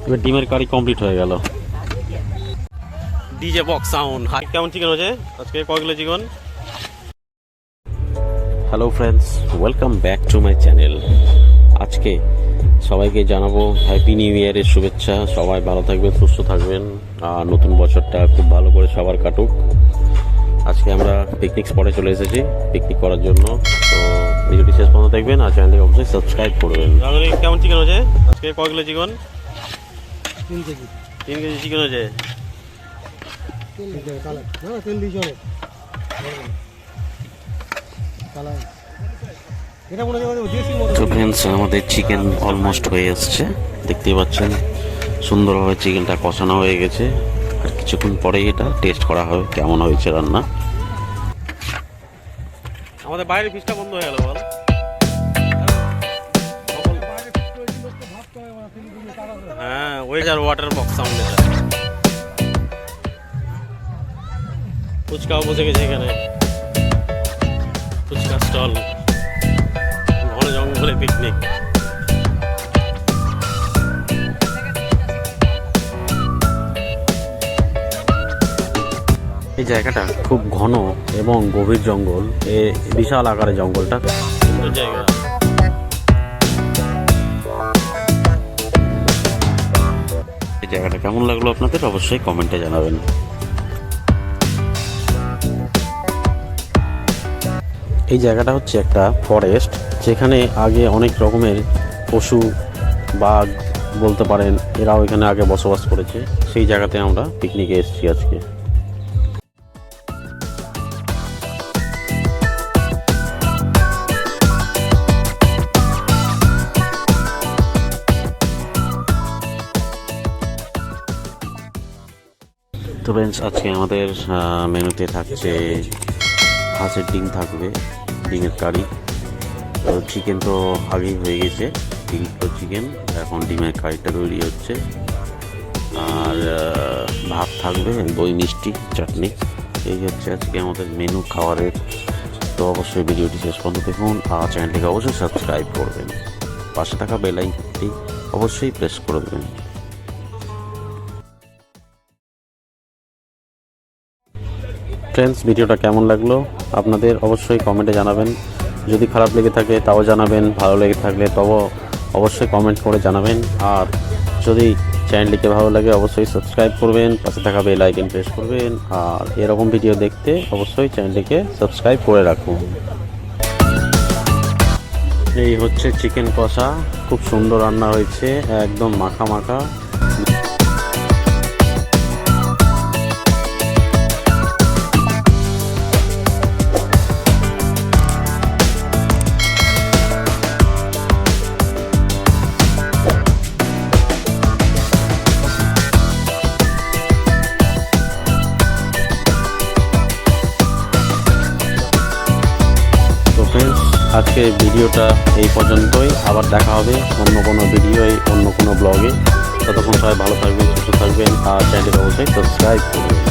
এবার ডিমের কারি কমপ্লিট হয়ে গেল। DJ box sound. হাই, কেমন চিকেন হচ্ছে আজকে? কয় kilo chicken? Hello friends, welcome back to my channel. আজকে সবাইকে জানাবো হ্যাপি নিউ ইয়ারের শুভেচ্ছা। সবাই ভালো থাকবেন, সুস্থ থাকবেন, আর নতুন বছরটা খুব ভালো করে সবার কাটুক। আজকে আমরা পিকনিক স্পটে চলে এসেছি পিকনিক করার জন্য। তো ভিডিওটি শেষ পর্যন্ত দেখবেন আর চ্যানেলটিকে অবশ্যই সাবস্ক্রাইব করবেন। কেমন চিকেন হচ্ছে আজকে? কয় kilo chicken? 3 KG. 3 KG chicken হচ্ছে। তো ফ্রেন্ডস, আমাদের চিকেন অলমোস্ট হয়ে এসছে, দেখতেই পাচ্ছেন সুন্দরভাবে চিকেনটা কষানো হয়ে গেছে। আর কিছুক্ষণ পরেই এটা টেস্ট করা হবে কেমন হয়েছে রান্না। আমাদের বাইরের ফ্রিজটা বন্ধ হয়ে গেল। বল, হ্যাঁ, ওয়েজার ওয়াটার বক্স সাউন্ড। এটা ফুচকাও বসে গেছে এখানে, ফুচকা স্টল, ঘন জঙ্গলে পিকনিক। এই জায়গাটা খুব ঘন এবং গভীর জঙ্গল, বিশাল আকারের জঙ্গলটা, সুন্দর জায়গা। এই জায়গাটা কেমন লাগলো আপনাদের অবশ্যই কমেন্টে জানাবেন। এই জায়গাটা হচ্ছে একটা ফরেস্ট, যেখানে আগে অনেক রকমের পশু, বাঘ বলতে পারেন, এরাও এখানে আগে বসবাস করেছে। সেই জায়গাতে আমরা পিকনিকে এসেছি আজকে। তো ফ্রেন্ডস, আজকে আমাদের মেনুতে থাকছে হাঁসের ডিম থাকবে, ডিমের কারি। তো চিকেন তো আগেই হয়ে গেছে, 3 কিলো চিকেন, এখন ডিমের কারিটা তৈরি হচ্ছে। আর ভাত থাকবে, দই, মিষ্টি, চাটনি। এই হচ্ছে আজকে আমাদের মেনু খাবারের। তো অবশ্যই ভিডিওটি শেষ পর্যন্ত দেখুন আর চ্যানেলটিকে অবশ্যই সাবস্ক্রাইব করবেন। পাশে থাকা বেল আইকনটি অবশ্যই প্রেস করে দেবেন। ফ্রেন্ডস, ভিডিওটা কেমন লাগলো আপনাদের অবশ্যই কমেন্টে জানাবেন। যদি খারাপ লেগে থাকে তাও জানাবেন, ভালো লেগে থাকলে তবু অবশ্যই কমেন্ট করে জানাবেন। আর যদি চ্যানেলটিকে ভালো লাগে অবশ্যই সাবস্ক্রাইব করবেন, পাশে থাকা বেল আইকন প্রেস করবেন। আর এরকম ভিডিও দেখতে অবশ্যই চ্যানেলটিকে সাবস্ক্রাইব করে রাখুন। এই হচ্ছে চিকেন কষা, খুব সুন্দর রান্না হয়েছে, একদম মাখা মাখা। আজকে ভিডিওটা এই পর্যন্তই, আবার দেখা হবে অন্য কোনো ভিডিওয়, অন্য কোনো ব্লগে। ততক্ষণ সবাই ভালো থাকবেন, সুস্থ থাকবেন আর চ্যানেলটি অবশ্যই সাবস্ক্রাইব করবেন।